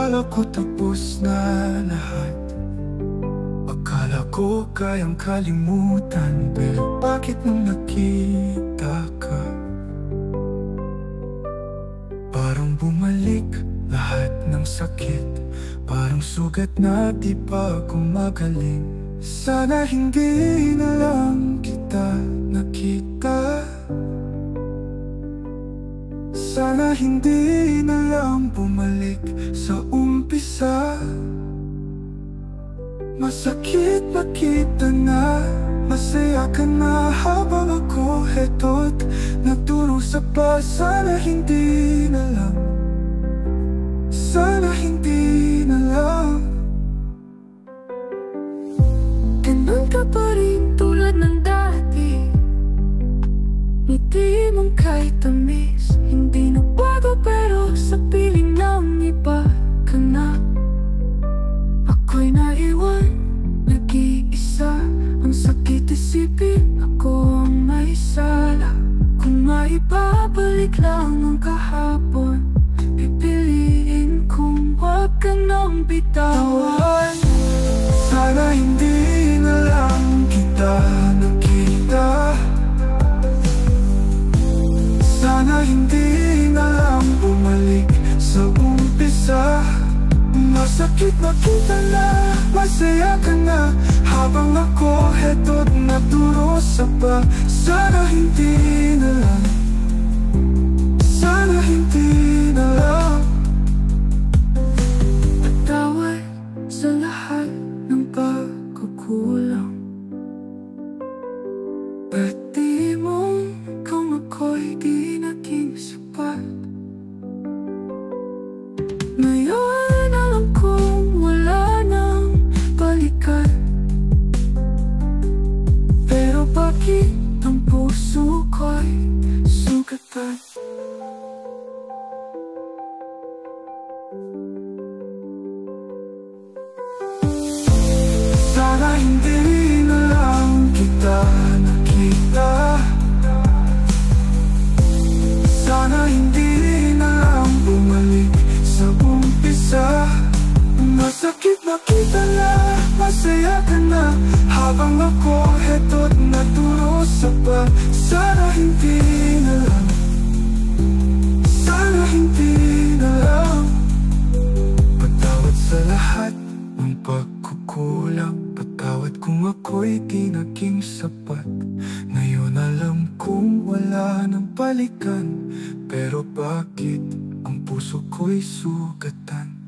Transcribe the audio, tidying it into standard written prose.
Akala ko tapos na lahat. Akala ko kayang kalimutan. Pero bakit nung nakita ka, parang bumalik lahat ng sakit. Parang sugat na di pa gumagaling. Sana hindi na lang kita nakita. Sana hindi na lang bumalik sa umpisa. Masakit makita na masaya ka na habang ako heto't nagdurusa pa. Sana hindi na lang. Sana hindi na lang. Ganun ka pa rin tulad ng dati. Ngiti mong kahit tamis hindi nagbago, pero sa piling ng iba ka na. Ako'y naiwan, nag-iisa. Ang sakit isipin ako ang may sala. Kung maibabalik lang ang kahapon, pipiliin kong wag ka nang bitawan. Sana hindi na lang kita nakita. Sana hindi na lang bumalik sa umpisa. Masakit makita na masaya ka na habang ako heto't nagdurusa pa. Sana hindi na lang. Sana hindi na lang. Patawad sa lahat ng pagkukulang. Pati mo kung ako'y di naging sapat. Ngayon alam kong wala nang balikan. Pero bakit ang puso ko'y sugatan? Sana hindi na lang kita nakita. Sana hindi na lang bumalik sa umpisa. Masakit makita na masaya ka na habang ako heto't nagdurusa pa. Sana hindi na lang. Sana hindi na lang. Patawad sa lahat ng pagkukulang. Patawad kung ako'y di naging sapat. Ngayon alam kong wala nang balikan. Pero bakit ang puso ko'y sugatan?